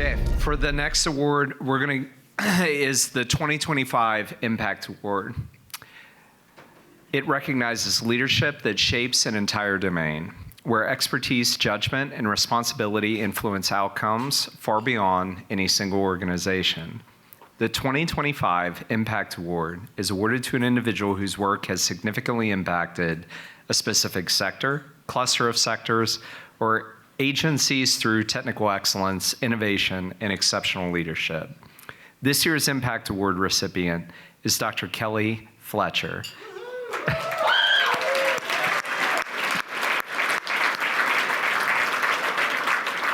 Okay, for the next award, is the 2025 Impact Award. It recognizes leadership that shapes an entire domain, where expertise, judgment, and responsibility influence outcomes far beyond any single organization. The 2025 Impact Award is awarded to an individual whose work has significantly impacted a specific sector, cluster of sectors, or agencies through technical excellence, innovation, and exceptional leadership. This year's Impact Award recipient is Dr. Kelly Fletcher.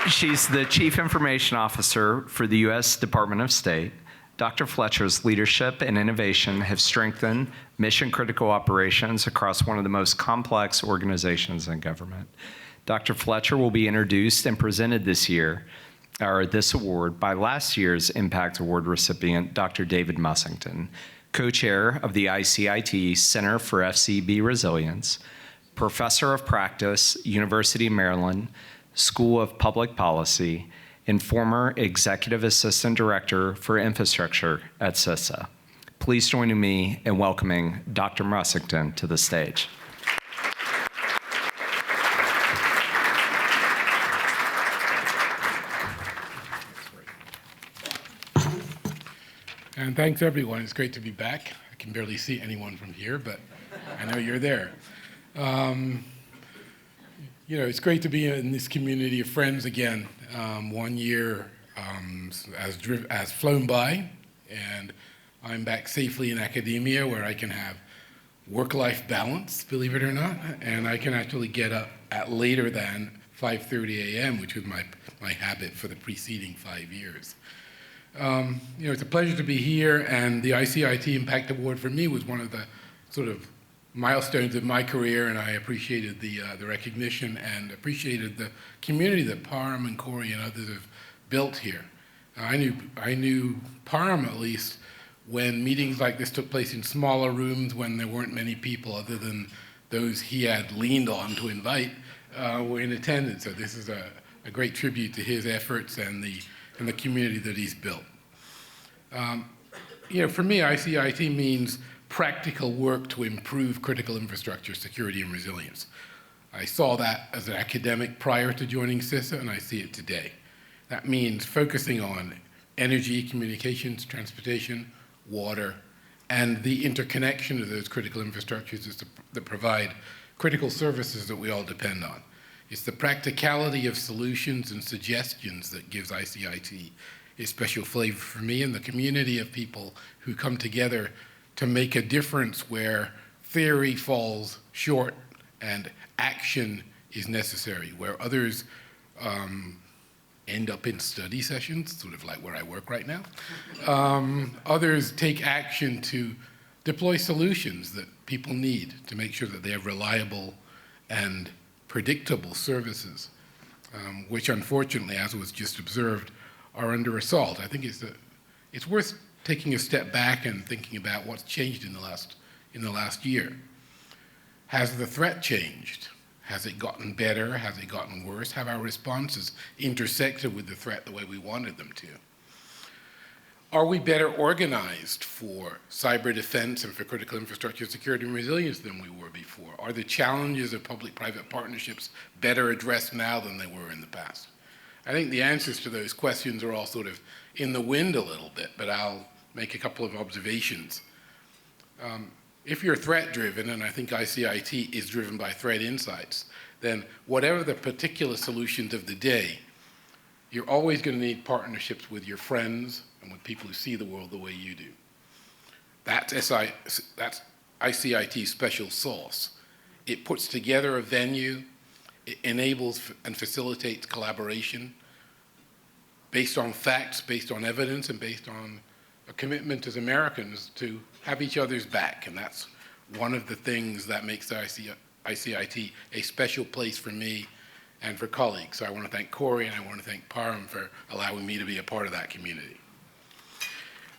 She's the Chief Information Officer for the U.S. Department of State. Dr. Fletcher's leadership and innovation have strengthened mission-critical operations across one of the most complex organizations in government. Dr. Fletcher will be introduced and presented this award by last year's Impact Award recipient, Dr. David Mussington, co-chair of the ICIT Center for FCEB Resilience, professor of practice, University of Maryland School of Public Policy, and former executive assistant director for infrastructure at CISA. Please join me in welcoming Dr. Mussington to the stage. And thanks, everyone. It's great to be back. I can barely see anyone from here, but I know you're there. It's great to be in this community of friends again. 1 year has flown by, and I'm back safely in academia where I can have work-life balance, believe it or not, and I can actually get up at later than 5:30 a.m., which was my habit for the preceding 5 years. It's a pleasure to be here, and the ICIT Impact Award for me was one of the sort of milestones of my career, and I appreciated the recognition and appreciated the community that Parham and Corey and others have built here. I knew Parham, at least, when meetings like this took place in smaller rooms when there weren't many people other than those he had leaned on to invite were in attendance. So this is a great tribute to his efforts and the community that he's built. For me, ICIT means practical work to improve critical infrastructure security and resilience. I saw that as an academic prior to joining CISA, and I see it today. That means focusing on energy, communications, transportation, water, and the interconnection of those critical infrastructures that provide critical services that we all depend on. It's the practicality of solutions and suggestions that gives ICIT a special flavor for me, and the community of people who come together to make a difference where theory falls short and action is necessary, where others end up in study sessions, sort of like where I work right now. Others take action to deploy solutions that people need to make sure that they have reliable and predictable services, which unfortunately, as was just observed, are under assault. I think it's worth taking a step back and thinking about what's changed in the last year. Has the threat changed? Has it gotten better? Has it gotten worse? Have our responses intersected with the threat the way we wanted them to? Are we better organized for cyber defense and for critical infrastructure security and resilience than we were before? Are the challenges of public-private partnerships better addressed now than they were in the past? I think the answers to those questions are all sort of in the wind a little bit, but I'll make a couple of observations. If you're threat-driven, and I think ICIT is driven by threat insights, then whatever the particular solutions of the day, you're always going to need partnerships with your friends and with people who see the world the way you do. That's ICIT's special sauce. It puts together a venue, it enables and facilitates collaboration based on facts, based on evidence, and based on a commitment as Americans to have each other's back. And that's one of the things that makes ICIT a special place for me and for colleagues. So I want to thank Corey and I want to thank Parham for allowing me to be a part of that community.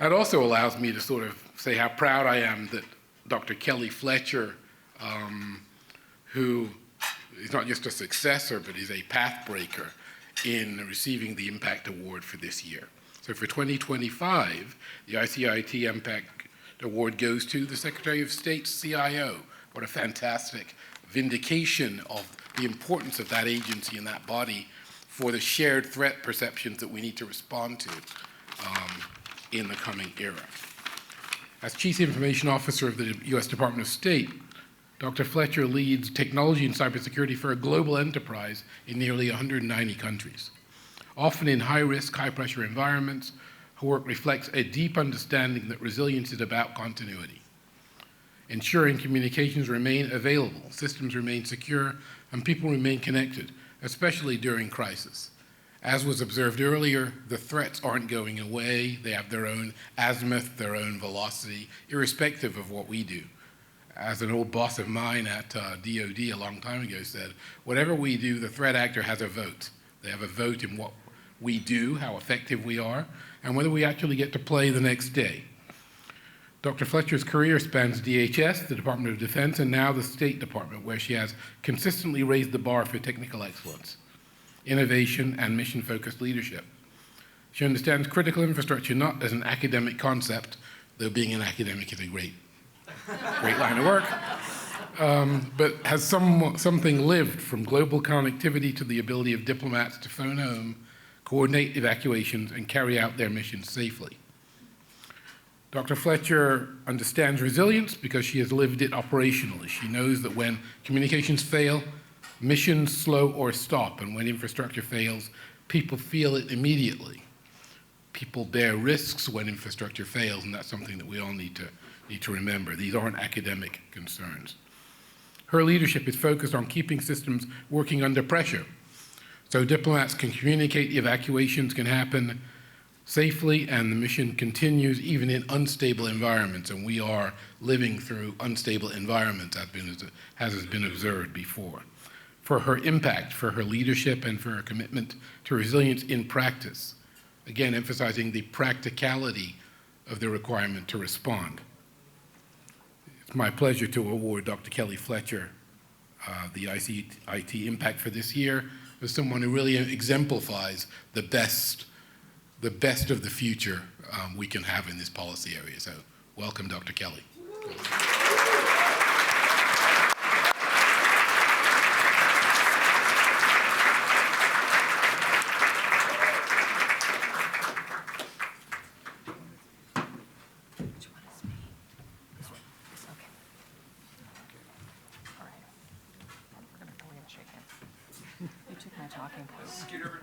It also allows me to sort of say how proud I am that Dr. Kelly Fletcher, who is not just a successor, but is a path breaker, in receiving the Impact Award for this year. So for 2025, the ICIT Impact Award goes to the Secretary of State's CIO. What a fantastic vindication of the importance of that agency and that body for the shared threat perceptions that we need to respond to in the coming era. As Chief Information Officer of the U.S. Department of State, Dr. Fletcher leads technology and cybersecurity for a global enterprise in nearly 190 countries. Often in high-risk, high-pressure environments, her work reflects a deep understanding that resilience is about continuity, ensuring communications remain available, systems remain secure, and people remain connected, especially during crisis. As was observed earlier, the threats aren't going away. They have their own azimuth, their own velocity, irrespective of what we do. As an old boss of mine at DOD a long time ago said, whatever we do, the threat actor has a vote. They have a vote in what we do, how effective we are, and whether we actually get to play the next day. Dr. Fletcher's career spans DHS, the Department of Defense, and now the State Department, where she has consistently raised the bar for technical excellence, innovation, and mission-focused leadership. She understands critical infrastructure not as an academic concept, though being an academic is a great line of work, but has something lived, from global connectivity to the ability of diplomats to phone home, coordinate evacuations, and carry out their missions safely. Dr. Fletcher understands resilience because she has lived it operationally. She knows that when communications fail, missions slow or stop, and when infrastructure fails, people feel it immediately. People bear risks when infrastructure fails, and that's something that we all need to remember. These aren't academic concerns. Her leadership is focused on keeping systems working under pressure, so diplomats can communicate, evacuations can happen safely, and the mission continues even in unstable environments, and we are living through unstable environments as has been observed before. For her impact, for her leadership, and for her commitment to resilience in practice, again emphasizing the practicality of the requirement to respond. It's my pleasure to award Dr. Kelly Fletcher the ICIT Impact for this year as someone who really exemplifies the best of the future we can have in this policy area. So welcome, Dr. Kelly.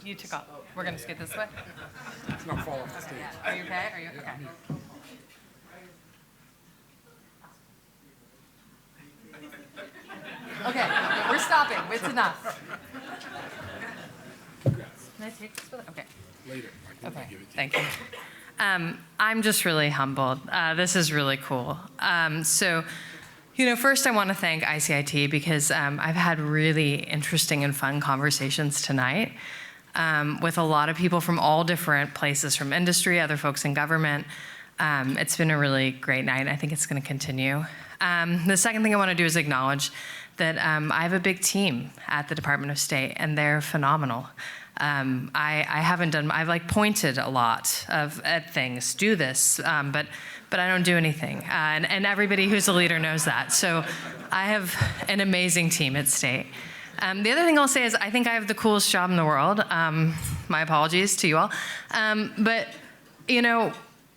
You took off. We're going to scoot this way? It's not fall off the stage. Are you okay? Are you okay? Okay, we're stopping. It's enough. Can I take this with it? Okay. Later. Okay, thank you. I'm just really humbled. This is really cool. First I want to thank ICIT because I've had really interesting and fun conversations tonight with a lot of people from all different places, from industry, other folks in government. It's been a really great night. I think it's going to continue. The second thing I want to do is acknowledge that I have a big team at the Department of State, and they're phenomenal. I've pointed a lot at things, do this, but I don't do anything. And everybody who's a leader knows that. So I have an amazing team at State. The other thing I'll say is I think I have the coolest job in the world. My apologies to you all. But,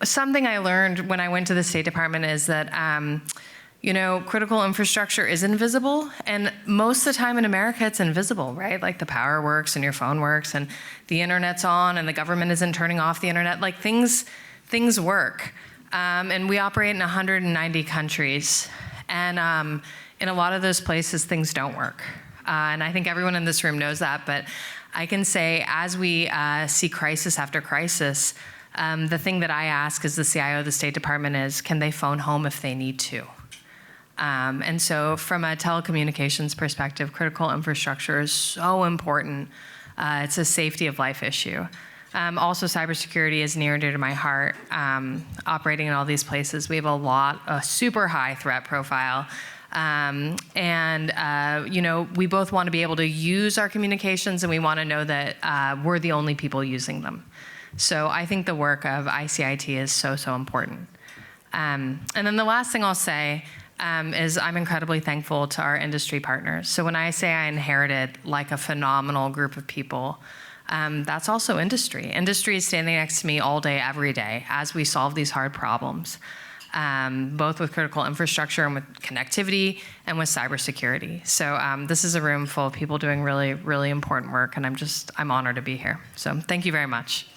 something I learned when I went to the State Department is that, critical infrastructure is invisible. And most of the time in America, it's invisible, right? Like the power works and your phone works and the internet's on and the government isn't turning off the internet. Like things work. And we operate in 190 countries. And in a lot of those places, things don't work. And I think everyone in this room knows that. But I can say as we see crisis after crisis, the thing that I ask as the CIO of the State Department is, can they phone home if they need to? And so from a telecommunications perspective, critical infrastructure is so important. It's a safety of life issue. Also, cybersecurity is near and dear to my heart. Operating in all these places, we have a super high threat profile. We both want to be able to use our communications, and we want to know that we're the only people using them. So I think the work of ICIT is so, so important. And then the last thing I'll say is I'm incredibly thankful to our industry partners. So when I say I inherited like a phenomenal group of people, that's also industry. Industry is standing next to me all day, every day, as we solve these hard problems, both with critical infrastructure and with connectivity and with cybersecurity. So this is a room full of people doing really, really important work, and I'm honored to be here. So thank you very much.